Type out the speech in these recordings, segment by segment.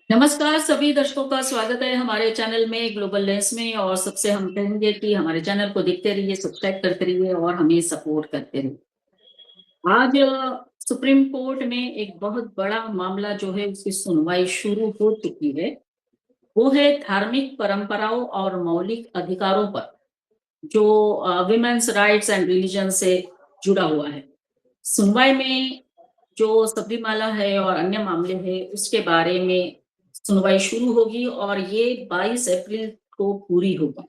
नमस्कार सभी दर्शकों का स्वागत है हमारे चैनल में ग्लोबल लेंस में। और सबसे हम कहेंगे कि हमारे चैनल को देखते रहिए, सब्सक्राइब करते रहिए और हमें सपोर्ट करते रहिए। आज सुप्रीम कोर्ट में एक बहुत बड़ा मामला जो है उसकी सुनवाई शुरू हो चुकी है। वो है धार्मिक परंपराओं और मौलिक अधिकारों पर, जो विमेन्स राइट्स एंड रिलीजन से जुड़ा हुआ है। सुनवाई में जो सबरीमाला है और अन्य मामले हैं उसके बारे में सुनवाई शुरू होगी और ये 22 अप्रैल को पूरी होगी।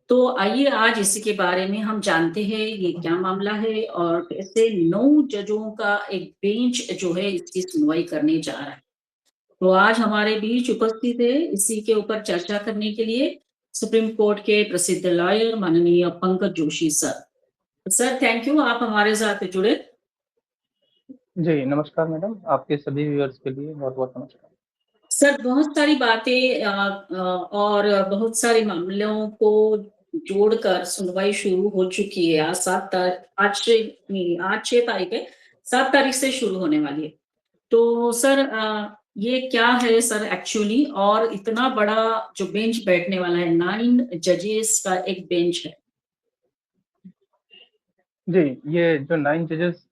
तो आइए आज इसी के बारे में हम जानते हैं ये क्या मामला है और कैसे 9 जजों का एक बेंच जो है इसकी सुनवाई करने जा रहा है। तो आज हमारे बीच उपस्थित है इसी के ऊपर चर्चा करने के लिए सुप्रीम कोर्ट के प्रसिद्ध लॉयर माननीय Pankaj Joshi sir. Sir thank you, आप हमारे साथ जुड़े। जी, नमस्कार मैडम। आपके सभी व्यूअर्स के लिए बहुत-बहुत नमस्कार। सर बहुत सारी बातें और बहुत सारे मामलों को जोड़कर सुनवाई शुरू हो चुकी है। आज 7 तारीख, आज 6 तारीख है, 7 तारीख से शुरू होने वाली है। तो सर ये क्या है सर एक्चुअली, और इतना बड़ा जो बेंच बैठने वाला है, 9 जजेस का एक बेंच है। जी, ये जो 9 जजेस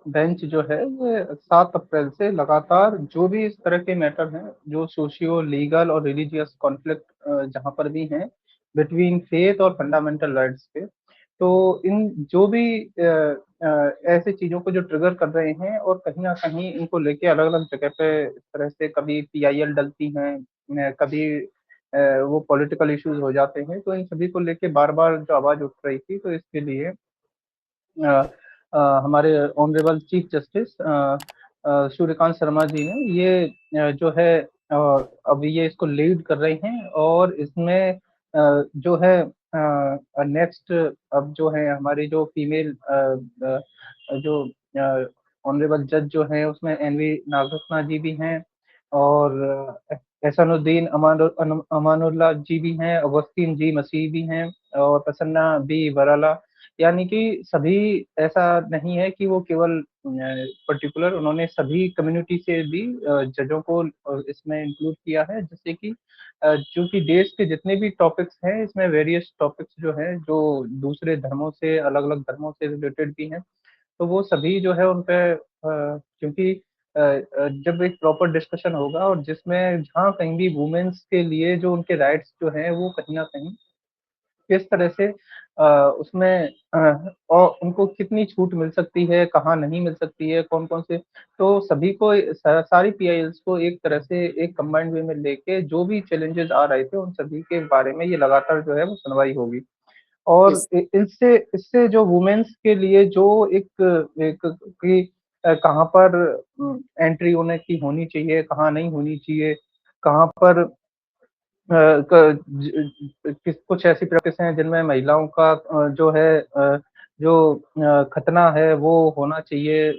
बेंच जो है ये 7 अप्रैल से लगातार जो भी इस तरह के मैटर हैं, जो सोशियो लीगल और रिलीजियस कॉन्फ्लिक्ट जहाँ पर भी हैं बिटवीन फेथ और फंडामेंटल राइट्स पे, तो इन जो भी ऐसी चीज़ों को जो ट्रिगर कर रहे हैं और कहीं न कहीं इनको लेके अलग-अलग जगह पे इस तरह से कभी पीआईएल डलती हैं, कभी वो पॉलिटिकल इश्यूज़ हो जाते हैं, तो इन सभी को लेके बार-बार जो आवाज़ उठ रही थी, तो इसके लिए अ हमारे honourable chief justice Suryakant Sharma ji ने ये जो है अभी ये इसको लीड कर रहे हैं और इसमें जो है नेक्स्ट अब जो है हमारी जो फीमेल जो ऑनरेबल जज जो हैं उसमें एनवी नागरत्ना जी भी हैं और एहसानुद्दीन अमानुल्लाह जी भी हैं, अगस्तीन जी मसीह भी हैं और प्रसन्ना बी वराला। यानी कि सभी ऐसा नहीं है कि वो केवल पर्टिकुलर उन्होंने सभी कम्युनिटी से भी जजों को इसमें इंक्लूड किया है जिससे कि चूँकि देश के जितने भी टॉपिक्स हैं इसमें वेरियस टॉपिक्स जो हैं, जो दूसरे धर्मों से अलग-अलग धर्मों से रिलेटेड भी हैं, तो वो सभी जो है उन पे क्योंकि जब एक प्रॉपर डिस्कशन होगा और जिसमें जहाँ कहीं भी वुमेन्स के लिए जो उनके राइट्स जो हैं वो कहीं न कहीं किस तरह से उसमें और उनको कितनी छूट मिल सकती है, कहाँ नहीं मिल सकती है, कौन-कौन से तो सभी को सारी पीआईएल्स को एक तरह से एक कंबाइंड वे में लेके जो भी चैलेंजेस आ रहे थे, उन सभी के बारे में ये लगातार जो है वो सुनवाई होगी। और इ इससे इससे जो वुमेन्स के लिए जो एक एक कि कहाँ पर एंट्री उन्हें की होनी चाहिए, कहाँ नहीं होनी चाहिए, कहाँ पर क ज किस कुछ ऐसी प्रैक्टिस हैं जिनमें महिलाओं का जो है जो खतना है वो होना चाहिए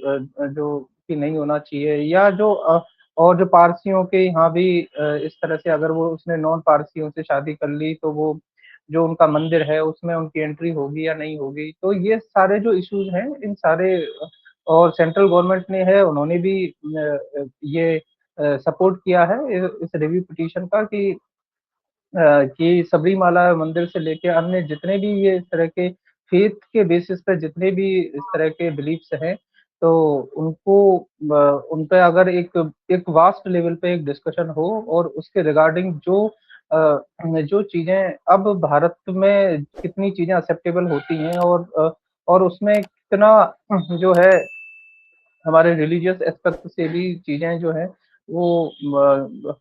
जो कि नहीं होना चाहिए या जो और जो पारसियों के यहाँ भी इस तरह से अगर वो उसने नॉन पारसियों से शादी कर ली तो वो जो उनका मंदिर है उसमें उनकी एंट्री होगी या नहीं होगी। तो ये सारे जो इश्यूज़ हैं इन सारे और सेंट्रल गवर्नमेंट ने है उन्होंने भी ये सपोर्ट किया है इस रिव्यू पिटीशन का कि सबरीमाला मंदिर से लेके अन्य जितने भी ये इस तरह के फेथ के बेसिस पे जितने भी इस तरह के बिलीफ्स हैं, तो उनको उन पे अगर एक एक वास्ट लेवल पे एक डिस्कशन हो और उसके रिगार्डिंग जो चीज़ें अब भारत में कितनी चीज़ें एक्सेप्टेबल होती हैं और उसमें कितना जो है हमारे रिलीजियस एस्पेक्ट से भी चीज़ें जो हैं वो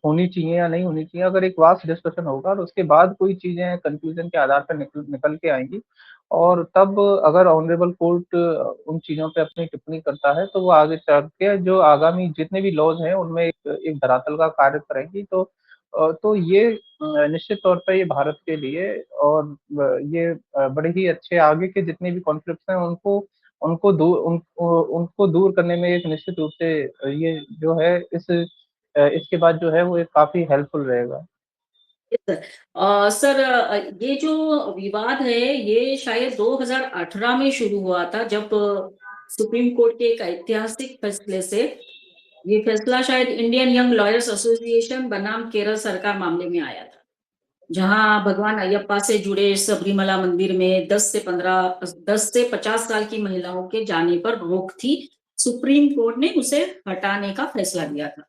होनी चाहिए या नहीं होनी चाहिए। अगर एक वास्ट डिस्कशन होगा और उसके बाद कोई चीज़ें कन्क्लूज़न के आधार पर निकल निकल के आएँगी और तब अगर ऑनरेबल कोर्ट उन चीज़ों पे अपनी टिप्पणी करता है, तो वो आगे चल के जो आगामी जितने भी लॉज़ हैं, उनमें एक धरातल का कार्य करेंगी। तो ये निश्चित तौर पे ये भारत के लिए और ये बड़े ही अच्छे आगे के जितने भी कॉन्फ्लिक्ट्स हैं, उनको दूर करने में एक निश्चित रूप से ये जो है इसके बाद जो है वो एक काफ़ी हेल्पफुल रहेगा। सर ये जो विवाद है ये शायद 2018 में शुरू हुआ था, जब सुप्रीम कोर्ट के एक ऐतिहासिक फैसले से ये फैसला शायद इंडियन यंग लॉयर्स एसोसिएशन बनाम केरल सरकार मामले में आया था, जहां भगवान अयप्पा से जुड़े सबरीमला मंदिर में 10 से 50 साल की महिलाओं के जाने पर रोक थी। सुप्रीम कोर्ट ने उसे हटाने का फैसला लिया था।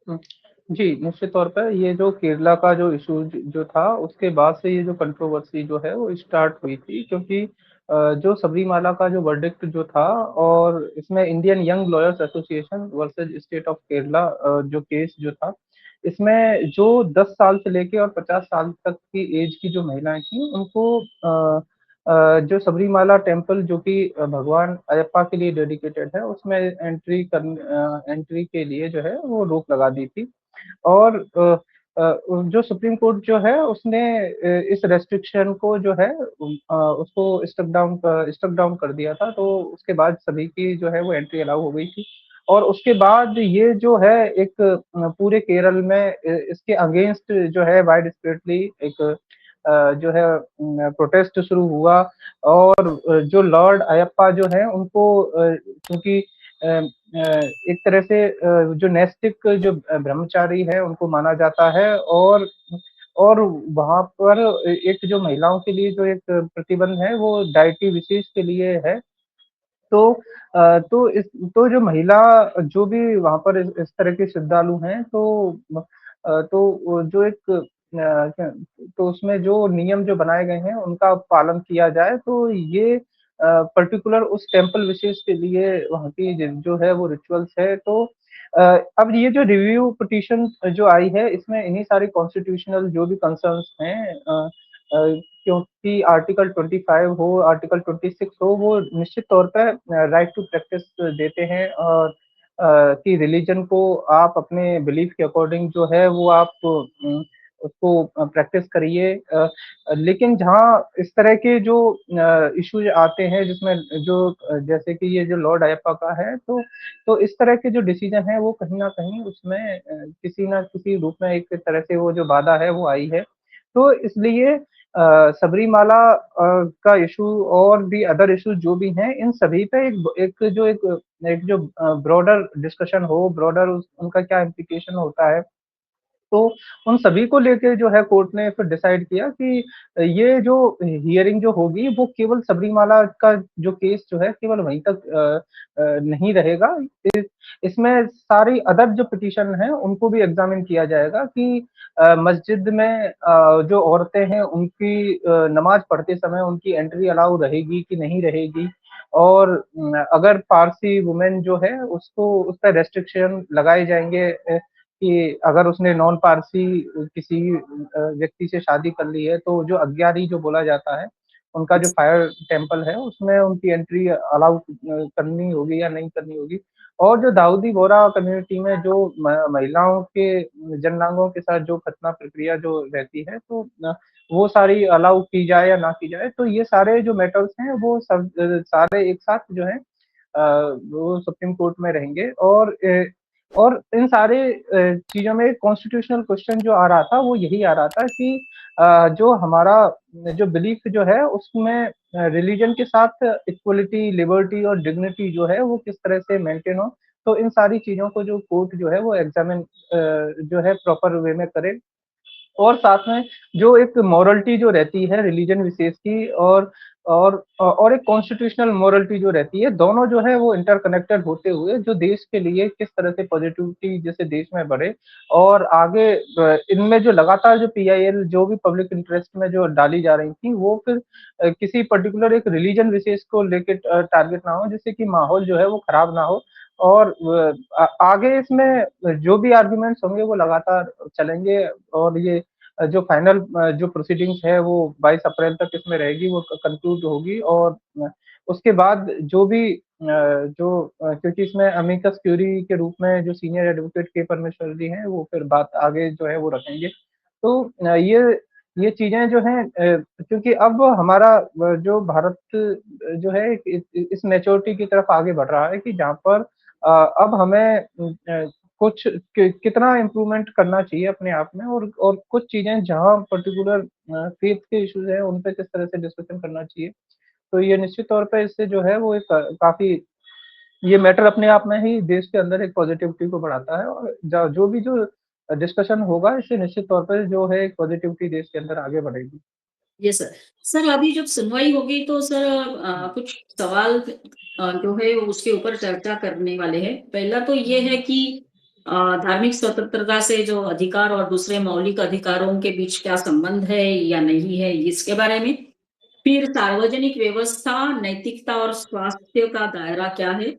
हुँ। जी, निश्चित तौर पर ये जो केरला का जो इश्यू जो था, उसके बाद से ये जो कंट्रोवर्सी जो है वो स्टार्ट हुई थी, क्योंकि जो सबरीमाला का जो वर्डिक्ट जो था, और इसमें Indian young lawyers association versus state of Kerala जो केस जो था, इसमें जो 10 साल से लेके और 50 साल तक की एज की जो महिलाएँ थीं, उनको जो सबरीमाला टेम्पल जो कि भगवान अयप्पा के लिए डेडिकेटेड है, उसमें एंट्री के लिए जो है वो रोक लगा दी थी। और जो सुप्रीम कोर्ट जो है उसने इस रेस्ट्रिक्शन को जो है उसको स्टक डाउन कर दिया था, तो उसके बाद सभी की जो है वो एंट्री अलाउ हो गई थी। और उसके बाद ये जो है एक पूरे केरल में इसके अगेंस्ट जो है वाइड स्प्रेडली एक जो है प्रोटेस्ट शुरू हुआ। और जो लॉर्ड अयप्पा जो है उनको क्योंकि एक तरह से जो नैस्तिक जो ब्रह्मचारी है उनको माना जाता है। और वहाँ पर एक जो महिलाओं के लिए जो एक प्रतिबंध है वो डाइटी विशेष के लिए है। तो तो इस तो जो महिला जो भी वहाँ पर इस तरह के श्रद्धालु हैं, तो वो जो एक क्या तो उसमें जो नियम जो बनाए गए हैं उनका पालन किया जाए, तो ये पर्टिकुलर उस टेम्पल विशेष के लिए वहाँ की जो है वो रिचुअल्स है। तो अ, अब ये जो रिव्यू पिटीशन जो आई है, इसमें इन्हीं सारे कॉन्स्टिट्यूशनल जो भी कंसर्न्स हैं, क्योंकि आर्टिकल 25 हो, आर्टिकल 26 हो, वो निश्चित तौर पे राइट टू प्रैक्टिस देते हैं। और कि रिलीजन को आप अपने बिलीफ के अकॉर्डिंग जो है वो आप उसको प्रैक्टिस करिए। लेकिन जहाँ इस तरह के जो इश्यूज आते हैं जिसमें जो जैसे कि ये जो लॉर्ड अयप्पा का है, तो इस तरह के जो डिसीजन है वो कहीं न कहीं उसमें किसी न किसी रूप में एक तरह से वो जो बाधा है वो आई है। तो इसलिए सबरीमाला का इश्यू और भी अदर इश्यूज जो भी हैं, इन सभी पे एक जो ब्रॉडर डिस्कशन हो, ब्रॉडर उनका क्या इम्प्लीकेशन होता है, तो उन सभी को लेके जो है कोर्ट ने फिर डिसाइड किया कि ये जो हियरिंग जो होगी वो केवल सबरीमाला का जो केस जो है केवल वहीं तक नहीं रहेगा। इस इसमें सारी अदर जो पिटीशन हैं उनको भी एग्ज़ामिन किया जाएगा कि मस्जिद में जो औरतें हैं उनकी नमाज़ पढ़ते समय उनकी एंट्री अलाउ रहेगी कि नहीं रहेगी। और अगर पारसी वुमेन जो है उसको उस पे रेस्ट्रिक्शन लगाए जाएँगे, कि अगर उसने नॉन पारसी किसी व्यक्ति से शादी कर ली है, तो जो अग्यारी जो बोला जाता है, उनका जो फायर टेम्पल है, उसमें उनकी एंट्री अलाउ करनी होगी या नहीं करनी होगी। और जो दाऊदी बोहरा कम्युनिटी में जो महिलाओं के जननांगों के साथ जो खतना प्रक्रिया जो रहती है, तो वो सारी अलाउ की जाए या ना की जाए, तो ये सारे जो मैटर्स हैं, वो सब सारे एक साथ जो हैं वो सुप्रीम कोर्ट में रहेंगे। और इन सारे चीज़ों में कॉन्स्टिट्यूशनल क्वेश्चन जो आ रहा था, वो यही आ रहा था कि जो हमारा जो बिलीफ जो है उसमें रिलीजन के साथ इक्वालिटी, लिबर्टी और डिग्निटी जो है वो किस तरह से मेंटेन हो। तो इन सारी चीज़ों को जो कोर्ट जो है वो एग्ज़ामिन जो है प्रॉपर वे में करे। और साथ में जो एक मॉरलिटी जो रहती है रिलीजन विशेष की, और एक कॉन्स्टिट्यूशनल मॉरलिटी जो रहती है, दोनों जो है वो इंटरकनेक्टेड होते हुए जो देश के लिए किस तरह से पॉजिटिविटी जैसे देश में बढ़े। और आगे इनमें जो लगातार जो पीआईएल जो भी पब्लिक इंटरेस्ट में जो डाली जा रही थी, वो फिर किसी पर्टिकुलर एक रिलीजन विशेष को लेके टारगेट ना हो, जिससे कि माहौल जो है वो खराब ना हो। और आगे इसमें जो भी आर्गुमेंट्स होंगे वो लगातार चलेंगे। और ये जो फाइनल जो प्रोसीडिंग्स है वो 22 अप्रैल तक इसमें रहेगी, वो कंक्लूड होगी। और उसके बाद जो भी क्योंकि इसमें अमिकस क्यूरी के रूप में जो सीनियर एडवोकेट के परमेश्वर जी हैं, वो फिर बात आगे जो है वो रखेंगे। तो ये चीज़ें जो हैं, क्योंकि अब हमारा जो भारत जो है इस मैच्योरिटी की तरफ आगे बढ़ रहा है कि जहाँ पर अब हमें कुछ कितना इम्प्रूवमेंट करना चाहिए अपने आप में, और कुछ चीज़ें जहाँ पर्टिकुलर फेथ के इश्यूज़ हैं, उन पे किस तरह से डिस्कशन करना चाहिए। तो ये निश्चित तौर पे इससे जो है वो एक काफ़ी ये मैटर अपने आप में ही देश के अंदर एक पॉजिटिविटी को बढ़ाता है और जो भी जो डिस्कशन होगा इससे निश्चित तौर पे जो है एक पॉजिटिविटी देश के अंदर आगे बढ़ेगी। ये सर। सर अभी जब सुनवाई होगी तो सर कुछ सवाल जो है उसके ऊपर चर्चा करने वाले हैं। पहला तो ये है कि धार्मिक स्वतंत्रता से जो अधिकार और दूसरे मौलिक अधिकारों के बीच क्या संबंध है या नहीं है, इसके बारे में। फिर सार्वजनिक व्यवस्था, नैतिकता और स्वास्थ्य का दायरा क्या है?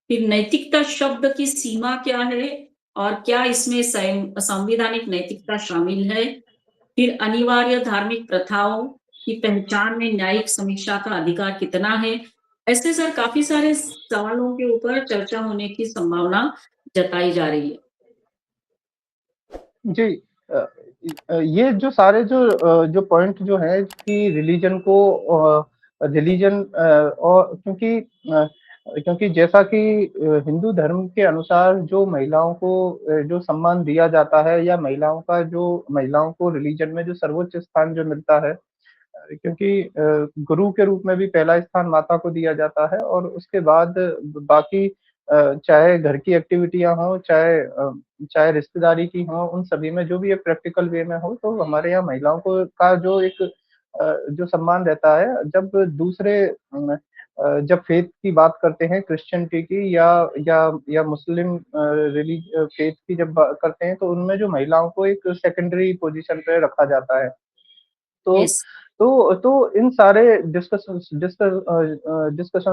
फिर नैतिकता शब्द की सीमा क्या है और क्या इसमें संवैधानिक नैतिकता शामिल है? फिर अनिवार्य धार्मिक प्रथाओं की पहचान में न्यायिक समीक्षा का अधिकार कितना है? ऐसे सर काफ़ी सारे सवालों के ऊपर चर्चा होने की संभावना जताई जा रही है। जी। अ, ये जो सारे जो पॉइंट जो है कि रिलीजन को रिलीजन और क्योंकि जैसा कि हिंदू धर्म के अनुसार जो महिलाओं को जो सम्मान दिया जाता है या महिलाओं को रिलीजन में जो सर्वोच्च स्थान जो मिलता है, क्योंकि गुरु के रूप में भी पहला स्थान माता को दिया जाता है और उसके बाद बाकी चाहे घर की एक्टिविटियां हो चाहे रिश्तेदारी की हो, उन सभी में जो भी एक प्रैक्टिकल वे में हो, तो हमारे यहाँ महिलाओं को का जो एक जो सम्मान रहता है, जब दूसरे जब फेथ की बात करते हैं, क्रिश्चियनिटी की या मुस्लिम फेथ की जब बात करते हैं, तो उनमें जो महिलाओं को एक सेकेंडरी पोजीशन पे रखा जाता है। तो यस। तो इन सारे डिस्कशन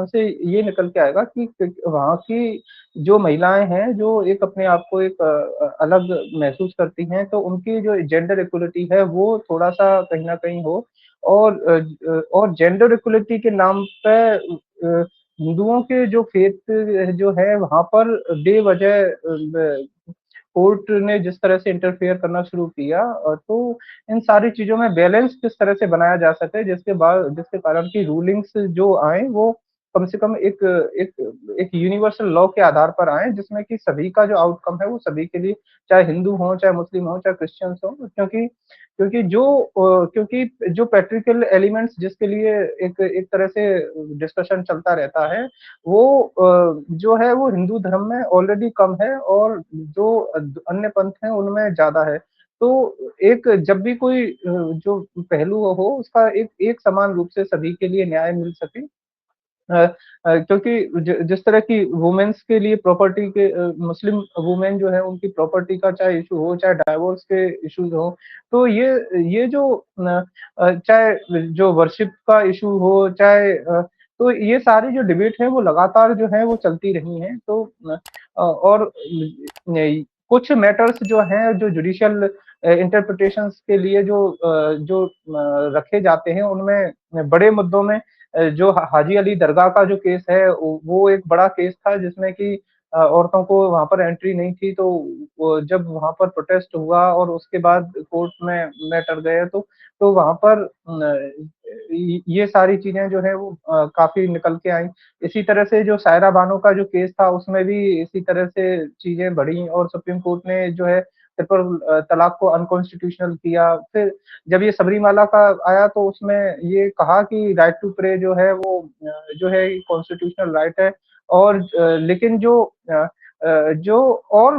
से ये निकल के आएगा कि वहाँ की जो महिलाएँ हैं, जो एक अपने आप को एक अलग महसूस करती हैं, तो उनकी जो जेंडर इक्वलिटी है, वो थोड़ा-सा कहीं न कहीं हो और जेंडर इक्वलिटी के नाम पे हिंदुओं के जो फेथ जो है, वहाँ पर बेवजह कोर्ट ने जिस तरह से इंटरफेयर करना शुरू किया, तो इन सारी चीज़ों में बैलेंस किस तरह से बनाया जा सके जिसके कारण की रूलिंग्स जो आएँ वो कम से कम एक एक यूनिवर्सल लॉ के आधार पर आएँ जिसमें कि सभी का जो आउटकम है वो सभी के लिए, चाहे हिंदू हों, चाहे मुस्लिम हों, चाहे क्रिश्चियंस हों, क्योंकि जो पैट्रिकल एलिमेंट्स जिसके लिए एक एक तरह से डिस्कशन चलता रहता है, वो जो है वो हिंदू धर्म में ऑलरेडी कम है और जो अन्य पंथ हैं उनमें ज़्यादा है। तो एक जब भी कोई जो पहलू हो उसका एक एक समान रूप से सभी के लिए न्याय मिल सके। क्योंकि जिस तरह की वुमेन्स के लिए प्रॉपर्टी के मुस्लिम वुमेन जो है उनकी प्रॉपर्टी का चाहे इश्यू हो, चाहे डाइवोर्स के इश्यूज़ हो, तो ये जो चाहे जो वर्शिप का इश्यू हो, तो ये सारी जो डिबेट है वो लगातार जो है वो चलती रही हैं। तो और कुछ मैटर्स जो हैं जो जुडिशियल इंटरप्रिटेशंस के लिए जो रखे जाते हैं उनमें बड़े मुद्दों में जो हाजी अली दरगाह का जो केस है वो एक बड़ा केस था जिसमें कि औरतों को वहाँ पर एंट्री नहीं थी, तो जब वहाँ पर प्रोटेस्ट हुआ और उसके बाद कोर्ट में मैटर गए तो वहाँ पर ये सारी चीजें जो है वो काफी निकल के आई। इसी तरह से जो सायरा बानो का जो केस था उसमें भी इसी तरह से चीजें बढ़ी और सुप्रीम कोर्ट ने जो है ट्रिपल तलाक को अनकॉन्स्टिट्यूशनल किया। फिर जब ये सबरीमाला का आया तो उसमें ये कहा कि राइट टू प्रे जो है वो जो है कॉन्स्टिट्यूशनल राइट है और लेकिन जो और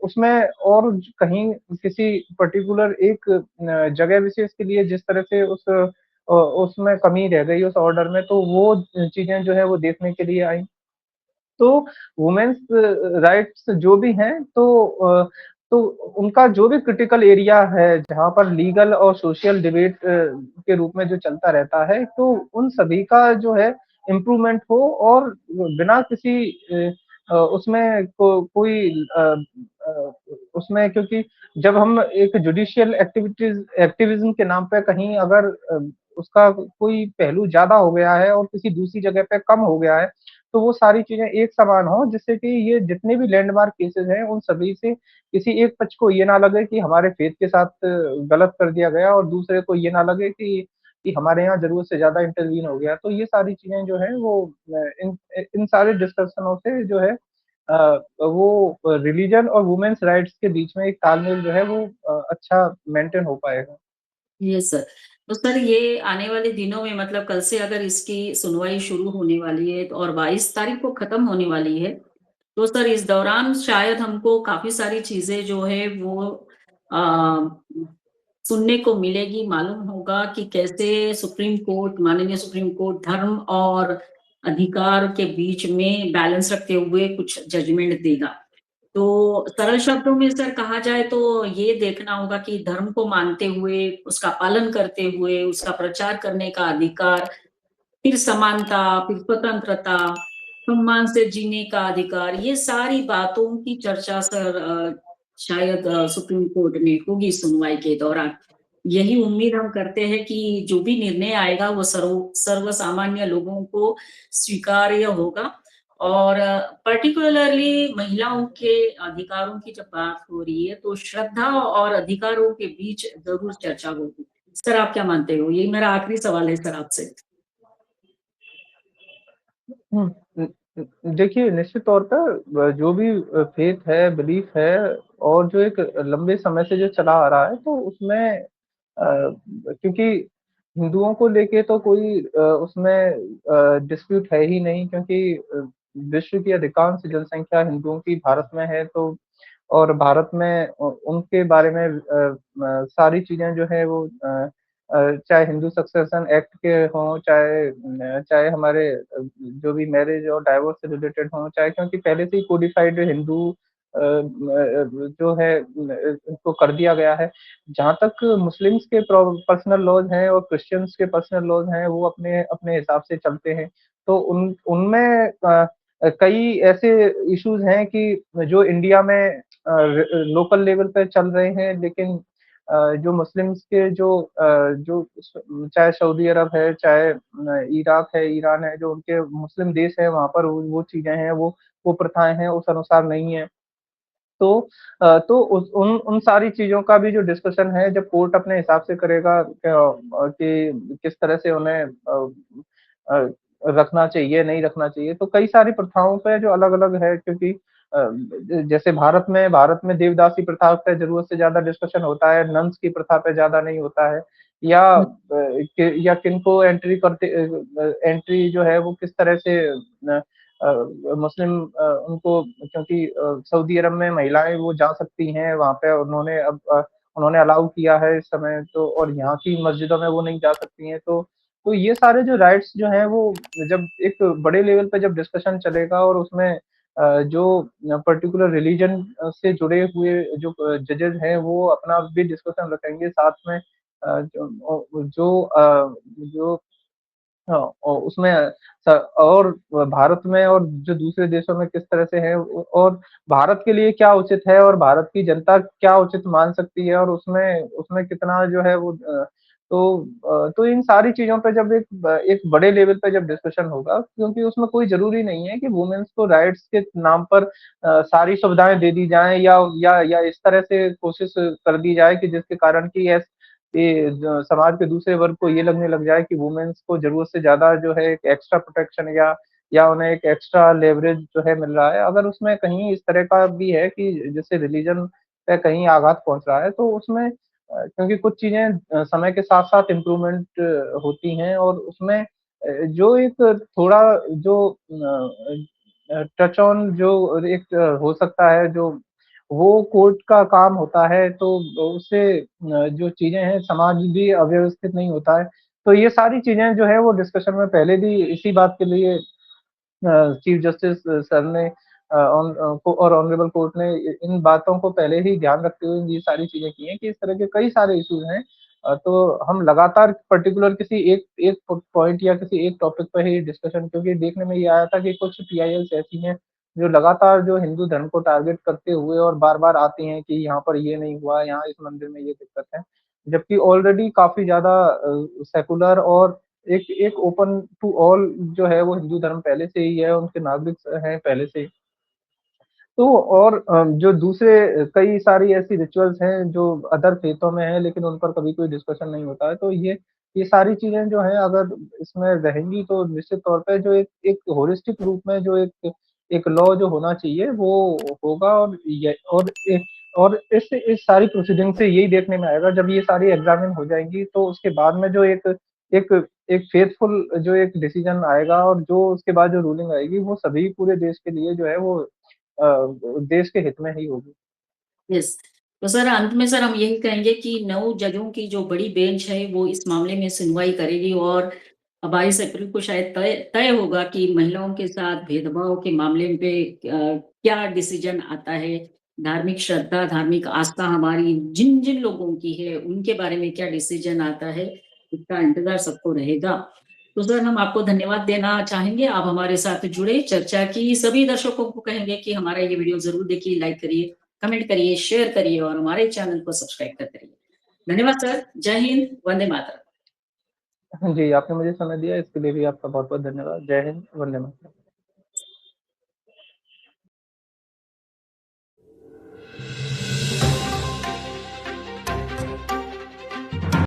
उसमें और कहीं किसी पर्टिकुलर एक जगह विशेष के लिए जिस तरह से उसमें कमी रह गई उस ऑर्डर में, तो वो चीजें जो है वो देखने के लिए आई। तो वुमेन्स राइट्स जो भी हैं तो उनका जो भी क्रिटिकल एरिया है जहाँ पर लीगल और सोशल डिबेट के रूप में जो चलता रहता है, तो उन सभी का जो है इम्प्रूवमेंट हो और बिना किसी उसमें कोई उसमें, क्योंकि जब हम एक जुडिशियल एक्टिविज्म के नाम पे कहीं अगर उसका कोई पहलू ज्यादा हो गया है और किसी दूसरी जगह पे कम हो गया है, तो वो सारी चीजें एक समान हो जिससे कि ये जितने भी लैंडमार्क केसेस हैं उन सभी से किसी एक पक्ष को ये ना लगे कि हमारे फेथ के साथ गलत कर दिया गया और दूसरे को ये ना लगे कि हमारे यहाँ जरूरत से ज्यादा इंटरवीन हो गया। तो ये सारी चीजें जो है वो इन इन सारे डिस्कशनों से जो है वो रिलीजन और वुमेन्स राइट्स के बीच में एक तालमेल जो है वो अच्छा मेंटेन हो पाएगा। Yes sir. तो सर ये आने वाले दिनों में मतलब कल से अगर इसकी सुनवाई शुरू होने वाली है और 22 तारीख को खत्म होने वाली है, तो सर इस दौरान शायद हमको काफ़ी सारी चीज़ें जो है वो अ, सुनने को मिलेगी, मालूम होगा कि कैसे सुप्रीम कोर्ट माननीय सुप्रीम कोर्ट धर्म और अधिकार के बीच में बैलेंस रखते हुए कुछ जजमेंट देगा। तो सरल शब्दों में सर कहा जाए तो ये देखना होगा कि धर्म को मानते हुए, उसका पालन करते हुए, उसका प्रचार करने का अधिकार, फिर समानता, फिर स्वतंत्रता, सम्मान से जीने का अधिकार, ये सारी बातों की चर्चा सर शायद सुप्रीम कोर्ट में होगी सुनवाई के दौरान। यही उम्मीद हम करते हैं कि जो भी निर्णय आएगा वो सर्वसामान्य लोगों को स्वीकार्य होगा और पर्टिकुलरली महिलाओं के अधिकारों की जब बात हो रही है तो श्रद्धा और अधिकारों के बीच ज़रूर चर्चा होगी। सर आप क्या मानते हो? यही मेरा आखिरी सवाल है सर आपसे। हुँ, देखिए निश्चित तौर पर जो भी फ़ेथ है, बिलीफ है और जो एक लंबे समय से जो चला आ रहा है तो उसमें क्योंकि हिंदुओं को लेके तो कोई उसमें डिस्प्यूट है ही नहीं क्योंकि विश्व की अधिकांश जनसंख्या हिंदुओं की भारत में है तो और भारत में उनके बारे में सारी चीज़ें जो है वो चाहे हिंदू सक्सेशन एक्ट के हों, चाहे हमारे जो भी मैरिज और डाइवोर्स से रिलेटेड हों, चाहे क्योंकि पहले से ही कोडिफाइड हिंदू जो है इनको कर दिया गया है। जहाँ तक मुस्लिम्स के पर्सनल लॉज हैं और क्रिश्चियंस के पर्सनल लॉज हैं, वो अपने अपने हिसाब से चलते हैं। तो उनमें कई ऐसे इश्यूज हैं कि जो इंडिया में लोकल लेवल पे चल रहे हैं लेकिन जो मुस्लिम्स के जो चाहे सऊदी अरब है चाहे इराक है ईरान है जो उनके मुस्लिम देश है वहाँ पर वो चीजें हैं वो प्रथाएं हैं उस अनुसार नहीं है तो तो उन उन सारी चीज़ों का भी जो डिस्कशन है जब कोर्ट अपने हिसाब से करेगा कि किस तरह से उन्हें अ, रखना चाहिए, नहीं रखना चाहिए, तो कई सारी प्रथाओं पे जो अलग-अलग है क्योंकि जैसे भारत में देवदासी प्रथा पे ज़रूरत से ज़्यादा डिस्कशन होता है, नन्स की प्रथा पे ज़्यादा नहीं होता है या या किनको एंट्री जो है वो किस तरह से अ, मुस्लिम उनको क्योंकि सऊदी अरब में महिलाएँ वो जा सकती हैं, वहाँ पे उन्होंने अलाउ किया है इस समय तो और यहाँ की मस्जिदों में वो नहीं जा सकती हैं, तो ये सारे जो राइट्स जो हैं वो जब एक बड़े लेवल पे जब डिस्कशन चलेगा और उसमें जो पर्टिकुलर रिलीजन से जुड़े हुए जो जजेस हैं, वो अपना भी डिस्कशन रखेंगे साथ में जो हाँ, और उसमें और भारत में और जो दूसरे देशों में किस तरह से है और भारत के लिए क्या उचित है और भारत की जनता क्या उचित मान सकती है और उसमें उसमें कितना जो है वो तो इन सारी चीज़ों पे जब एक बड़े लेवल पे जब डिस्कशन होगा क्योंकि उसमें कोई ज़रूरी नहीं है कि वुमेन्स को राइट्स के नाम पर सारी सुविधाएँ दे दी जाएँ या इस तरह से कोशिश कर दी जाए कि जिसके कारण कि समाज के दूसरे वर्ग को ये लगने लग जाए कि वुमेन्स को ज़रूरत से ज़्यादा जो है एक एक्स्ट्रा प्रोटेक्शन या उन्हें एक एक्स्ट्रा लेवरेज जो है मिल रहा है। अगर उसमें कहीं इस तरह का भी है कि जैसे रिलीजन पे कहीं आघात पहुँच रहा है, तो उसमें क्योंकि कुछ चीज़ें समय के साथ-साथ इम्प्रूवमेंट होती हैं और उसमें जो एक थोड़ा जो टच ऑन जो एक हो सकता है जो वो कोर्ट का काम होता है तो उससे जो चीज़ें हैं समाज भी अव्यवस्थित नहीं होता है। तो ये सारी चीज़ें जो है वो डिस्कशन में पहले भी इसी बात के लिए चीफ जस्टिस सर ने और ऑनरेबल कोर्ट ने इन बातों को पहले ही ध्यान रखते हुए ये सारी चीज़ें की हैं कि इस तरह के कई सारे इश्यूज़ हैं। तो हम लगातार पर्टिकुलर किसी एक एक पॉइंट या किसी एक टॉपिक पे ही डिस्कशन क्योंकि देखने में ये आया था कि कुछ पीआईएल्स ऐसी हैं, जो लगातार जो हिंदू धर्म को टारगेट करते हुए और बार-बार आती हैं कि यहाँ पर ये नहीं हुआ, यहाँ इस मंदिर में ये दिक्कत है। जबकि ऑलरेडी काफ़ी ज़्यादा सेकुलर और एक एक ओपन टू ऑल जो है वो हिंदू धर्म पहले से ही है, उनके नागरिक हैं पहले से ही। तो और जो दूसरे कई सारी ऐसी रिचुअल्स हैं जो अदर फेथों में हैं लेकिन उन पर कभी कोई डिस्कशन नहीं होता है। तो ये सारी चीज़ें जो हैं अगर इसमें रहेंगी तो निश्चित तौर पे जो एक एक होलिस्टिक रूप में जो एक एक लॉ जो होना चाहिए वो होगा और और इस सारी प्रोसीडिंग से यही देखने में आएगा, जब ये सारी एग्जामिन हो जाएंगी तो उसके बाद में जो एक एक एक फेथफुल जो एक डिसीजन आएगा और जो उसके बाद जो रूलिंग आएगी वो सभी पूरे देश के लिए जो है वो देश के हित में ही होगी। यस। तो सर अंत में सर हम यही कहेंगे कि 9 जजों की जो बड़ी बेंच है वो इस मामले में सुनवाई करेगी और 22 अप्रैल को शायद तय तय होगा कि महिलाओं के साथ भेदभाव के मामले पे क्या डिसीजन आता है। धार्मिक श्रद्धा, धार्मिक आस्था हमारी जिन-जिन लोगों की है उनके बारे में क्या डिसीजन आता है, इसका इंतज़ार सबको रहेगा। तो सर हम आपको धन्यवाद देना चाहेंगे, आप हमारे साथ जुड़े, चर्चा की। सभी दर्शकों को कहेंगे कि हमारा ये वीडियो ज़रूर देखिए, लाइक करिए, कमेंट करिए, शेयर करिए और हमारे चैनल को सब्सक्राइब करते रहिए। धन्यवाद सर। जय हिंद, वंदे मातरम। जी, आपने मुझे समय दिया इसके लिए भी आपका बहुत-बहुत धन्यवाद। जय हिंद, वंदे मातरम।